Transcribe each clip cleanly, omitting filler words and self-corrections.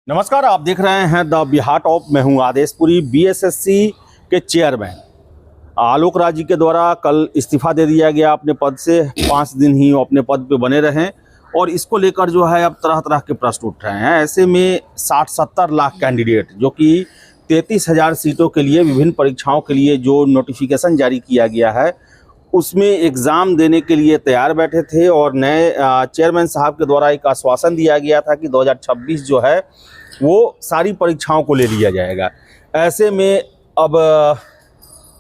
नमस्कार, आप देख रहे हैं द बिहार टॉप। मैं हूं आदेशपुरी। बीएसएससी के चेयरमैन आलोक राज जी के द्वारा कल इस्तीफा दे दिया गया अपने पद से। 5 दिन ही वो अपने पद पे बने रहें और इसको लेकर जो है अब तरह तरह के प्रश्न उठ रहे हैं। ऐसे में 60-70 लाख कैंडिडेट जो कि 33,000 सीटों के लिए विभिन्न परीक्षाओं के लिए जो नोटिफिकेशन जारी किया गया है उसमें एग्ज़ाम देने के लिए तैयार बैठे थे और नए चेयरमैन साहब के द्वारा एक आश्वासन दिया गया था कि 2026 जो है वो सारी परीक्षाओं को ले लिया जाएगा। ऐसे में अब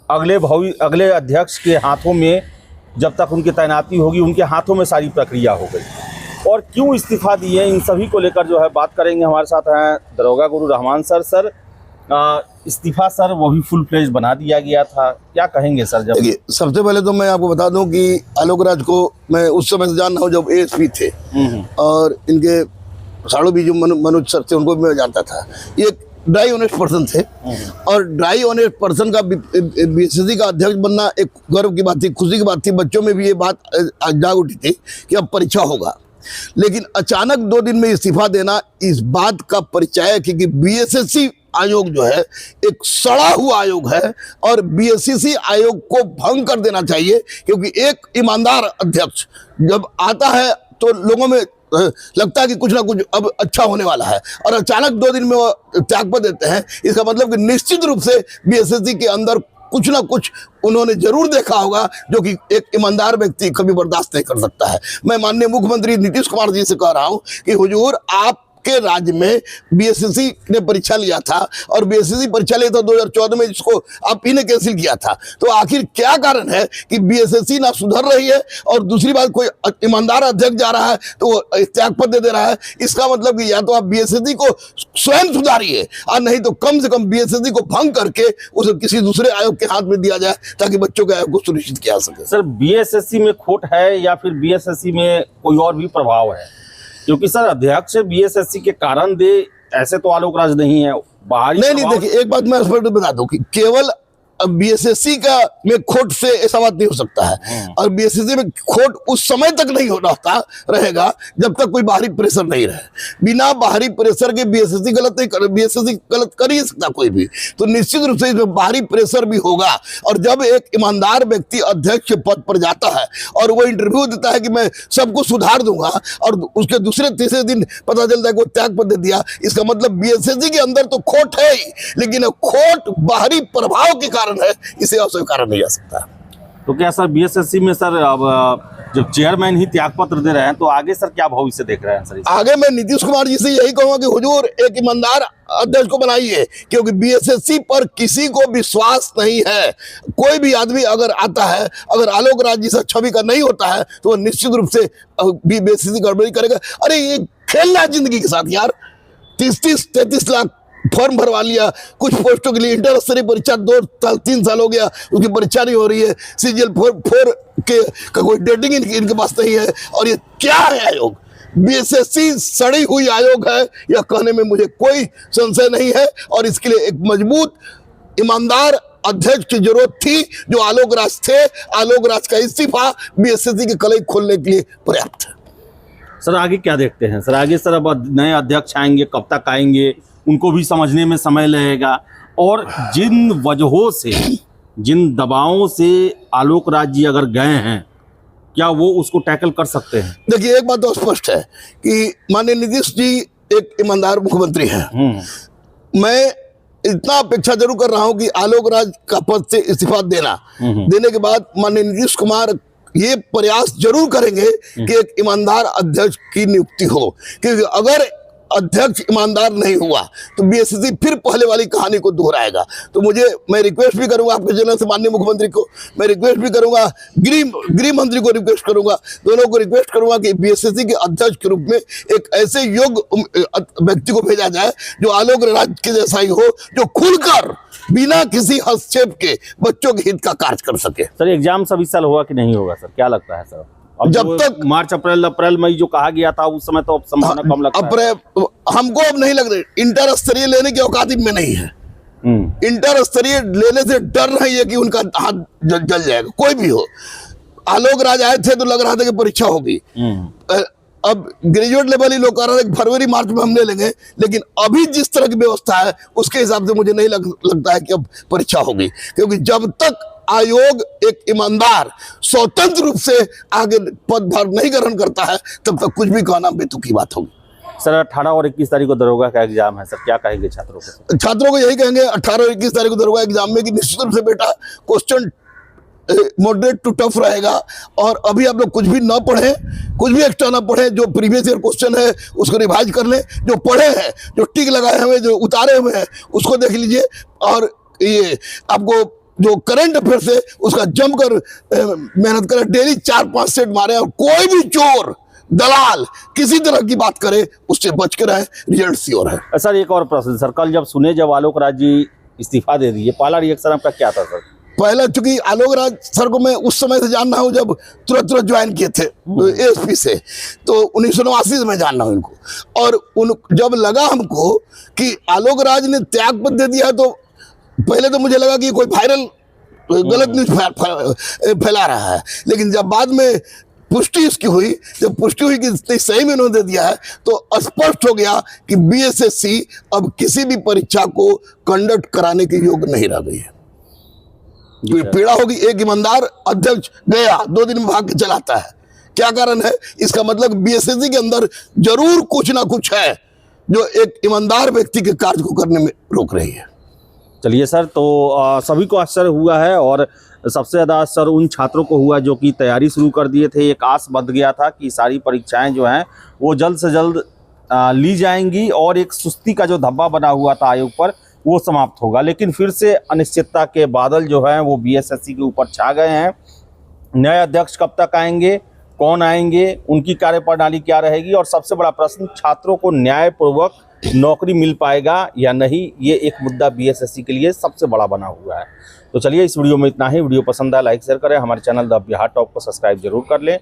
अगले अध्यक्ष के हाथों में जब तक उनकी तैनाती होगी उनके हाथों में सारी प्रक्रिया हो गई। और क्यों इस्तीफा दिए इन सभी को लेकर जो है बात करेंगे। हमारे साथ हैं दरोगा गुरु रहमान सर। इस्तीफा सर वो भी फुल फ्लेज बना दिया गया था, क्या कहेंगे सर? जब सबसे पहले तो मैं आपको बता दूं कि आलोक राज को मैं उस समय से जान रहा हूँ जब एएसपी थे और इनके साड़ू भी जो मनोज सर थे उनको भी मैं जानता था। ये ड्राई ऑनेस्ट पर्सन थे और ड्राई ऑनेस्ट पर्सन का बीएसएससी का अध्यक्ष बनना एक गर्व की बात थी, खुशी की बात थी। बच्चों में भी ये बात जाग उठी थी कि अब परीक्षा होगा, लेकिन अचानक 2 दिन में इस्तीफा देना इस बात का परिचय है कि बीएसएससी आयोग जो है एक सड़ा हुआ आयोग है और बीएसएससी आयोग को भंग कर देना चाहिए, क्योंकि एक ईमानदार अध्यक्ष जब आता है तो लोगों में लगता है कि कुछ ना कुछ अब अच्छा होने वाला है और अचानक 2 दिन में वो त्यागपत्र देते हैं। इसका मतलब कि निश्चित रूप से बीएसएससी के अंदर कुछ ना कुछ उन्होंने जरूर देखा होगा जो कि एक ईमानदार व्यक्ति कभी बर्दाश्त नहीं कर सकता है। मैं माननीय मुख्यमंत्री नीतीश कुमार जी से कह रहा हूं कि हुजूर आप के राज्य में बीएसएससी ने परीक्षा लिया था और बीएसएससी परीक्षा लिया था 2014 में, जिसको आप ही ने कैंसिल किया था। तो आखिर क्या कारण है कि बीएसएससी ना सुधर रही है और दूसरी बात कोई ईमानदार अध्यक्ष जा रहा है तो वो त्यागपत्र दे रहा है। इसका मतलब कि या तो आप बीएसएससी को स्वयं सुधारिए और नहीं तो कम से कम बीएसएससी को भंग करके उसे किसी दूसरे आयोग के हाथ में दिया जाए ताकि बच्चों के आयोग को सुनिश्चित किया जा सके। सर बीएसएससी में खोट है या फिर बीएसएससी में कोई और भी प्रभाव है? क्योंकि सर अध्यक्ष बीएसएससी के कारण दे ऐसे तो आलोक राज नहीं है, बाहरी नहीं देखिए एक बात मैं स्पष्ट बता दूं कि केवल बीएसएससी का में खोट से ऐसा बात नहीं हो सकता है और बीएसएससी में खोट उस समय तक नहीं हो रहा रहेगा जब तक कोई बाहरी प्रेशर नहीं रहे। बिना बाहरी प्रेशर के बीएसएससी गलत कर ही सकता कोई भी, तो निश्चित रूप से इसमें बाहरी प्रेशर भी होगा। और जब एक ईमानदार व्यक्ति अध्यक्ष पद पर जाता है और वो इंटरव्यू देता है कि मैं सबको सुधार दूंगा और उसके दूसरे तीसरे दिन पता चलता है कि वो त्यागपत्र दे दिया, इसका मतलब बीएसएससी के अंदर तो खोट है ही, लेकिन खोट बाहरी प्रभाव के कारण है, इसे अस्वीकार नहीं जा सकता। तो क्या सर बीएसएससी में सर अब जब चेयरमैन ही त्यागपत्र दे रहे हैं तो आगे सर क्या भविष्य देख रहे हैं सर? आगे मैं नीतीश कुमार जी से यही कहूंगा कि हुजूर एक ईमानदार अध्यक्ष को बनाइए, क्योंकि बीएसएससी पर किसी को विश्वास नहीं है। कोई भी आदमी अगर आता है, अगर आलोक राज जी से छवि का नहीं होता है तो वो निश्चित रूप से बीएसएससी गड़बड़ी करेगा। अरे ये खेलना है जिंदगी के साथ यार। 33 लाख फॉर्म भरवा लिया कुछ पोस्टों के लिए, इंटर स्तरीय परीक्षा 2-3 साल हो गया उसकी परीक्षा नहीं हो रही है, सीजीएल 4 के का कोई डेटिंग इनके पास नहीं है। और ये क्या है आयोग? बीएसएससी सड़ी हुई आयोग है, यह कहने में मुझे कोई संशय नहीं है। और इसके लिए एक मजबूत ईमानदार अध्यक्ष की जरूरत थी जो आलोक राज थे। आलोक राज का इस्तीफा बीएसएससी के कलई खोलने के लिए पर्याप्त है। सर आगे क्या देखते हैं सर? आगे सर अब नए अध्यक्ष आएंगे, कब तक आएंगे उनको भी समझने में समय लगेगा और जिन वजहों से जिन दबावों से आलोक राज जी अगर गए हैं क्या वो उसको टैकल कर सकते हैं? देखिए एक बात तो स्पष्ट है कि माननीय नीतीश जी एक ईमानदार मुख्यमंत्री हैं। मैं इतना अपेक्षा जरूर कर रहा हूं कि आलोक राज का पद से इस्तीफा देने के बाद माननीय नीतीश कुमार ये प्रयास जरूर करेंगे कि एक ईमानदार अध्यक्ष की नियुक्ति हो, क्योंकि अगर अध्यक्ष ईमानदार नहीं हुआ तो बीएसएससी फिर पहले वाली कहानी को दोहराएगा। तो मैं रिक्वेस्ट भी करूंगा आपके चैनल से माननीय मुख्यमंत्री को, मैं रिक्वेस्ट भी करूंगा गृह मंत्री को रिक्वेस्ट करूंगा, दोनों को रिक्वेस्ट करूंगा कि बीएसएससी के अध्यक्ष के रूप में एक ऐसे योग्य व्यक्ति को भेजा जाए जो आलोक राज के जैसा ही हो, जो खुलकर बिना किसी हस्तक्षेप के बच्चों के हित का कार्य कर सके। सर एग्जाम सब इस साल होगा कि नहीं होगा सर, क्या लगता है सर? अब जब तक मार्च अप्रैल मई जो कहा गया था उस समय तो अब संभावना कम लगता है। हमको अब नहीं लग रही, इंटर स्तरीय लेने की औकात में नहीं है। इंटर स्तरीय लेने से डर नहीं है कि उनका हाथ जल जाएगा, कोई भी हो। आलोक राज आए थे तो लग रहा था कि परीक्षा होगी, अब ग्रेजुएट लेवल ही लोग कह रहे हैं कि फरवरी मार्च में हम ले लेंगे, लेकिन अभी जिस तरह की व्यवस्था है उसके हिसाब से मुझे नहीं लगता है कि अब परीक्षा होगी, क्योंकि जब तक आयोग एक ईमानदार स्वतंत्र रूप से आगे पदभार नहीं ग्रहण करता है तब तक कुछ भी कहना बेतुकी बात होगी। सर 18 और 21 तारीख को दरोगा का एग्जाम है सर, क्या कहेंगे छात्रों को? छात्रों को यही कहेंगे 18 और 21 तारीख को दरोगा एग्जाम में कि निश्चित रूप से बेटा क्वेश्चन मॉडरेट टू टफ रहेगा, और अभी आप लोग कुछ भी ना पढ़ें, कुछ भी एक्स्ट्रा ना पढ़ें, जो प्रीवियस ईयर क्वेश्चन है उसको रिवाइज कर लें, जो पढ़े हैं, जो टिक लगाए हुए, जो उतारे हुए हैं उसको देख लीजिए, और ये आपको जो करंट अफेयर्स है उसका जमकर मेहनत करें, डेली 4-5 सेट मारे, और कोई भी चोर दलाल किसी तरह की बात करे उससे बच के रहे, रिजल्ट श्योर है। सर एक और प्रश्न सर, कल जब सुने जब आलोक राज जी इस्तीफा दे दिए, पहला रिएक्शन आपका क्या था सर? पहला, चूंकि आलोक राज सर को मैं उस समय से जान रहा हूँ जब तुरंत ज्वाइन किए थे एएसपी से, तो 1989 से मैं जान रहा हूँ इनको, और जब लगा हमको कि आलोक राज ने त्याग पत्र दे दिया तो पहले तो मुझे लगा कि कोई वायरल गलत न्यूज फैला रहा है, लेकिन जब बाद में पुष्टि इसकी हुई, जब पुष्टि हुई कि सही में उन्होंने दे दिया है, तो स्पष्ट हो गया कि बीएसएससी अब किसी भी परीक्षा को कंडक्ट कराने के योग्य नहीं रह गई है। तो पीड़ा होगी, एक ईमानदार अध्यक्ष गया 2 दिन में भाग के चलाता है, क्या कारण है? इसका मतलब बीएसएससी के अंदर जरूर कुछ ना कुछ है जो एक ईमानदार व्यक्ति के कार्य को करने में रोक रही है। चलिए सर, तो सभी को आश्चर्य हुआ है, और सबसे ज़्यादा आश्चर्य उन छात्रों को हुआ जो कि तैयारी शुरू कर दिए थे। एक आस बंध गया था कि सारी परीक्षाएं जो हैं वो जल्द से जल्द ली जाएंगी, और एक सुस्ती का जो धब्बा बना हुआ था आयोग पर वो समाप्त होगा। लेकिन फिर से अनिश्चितता के बादल जो हैं वो बीएसएससी के ऊपर छा गए हैं। नए अध्यक्ष कब तक आएंगे, कौन आएंगे, उनकी कार्यप्रणाली क्या रहेगी, और सबसे बड़ा प्रश्न, छात्रों को न्यायपूर्वक नौकरी मिल पाएगा या नहीं, ये एक मुद्दा बीएसएससी के लिए सबसे बड़ा बना हुआ है। तो चलिए इस वीडियो में इतना ही। वीडियो पसंद आया लाइक शेयर करें, हमारे चैनल द बिहार टॉप को सब्सक्राइब जरूर कर लें।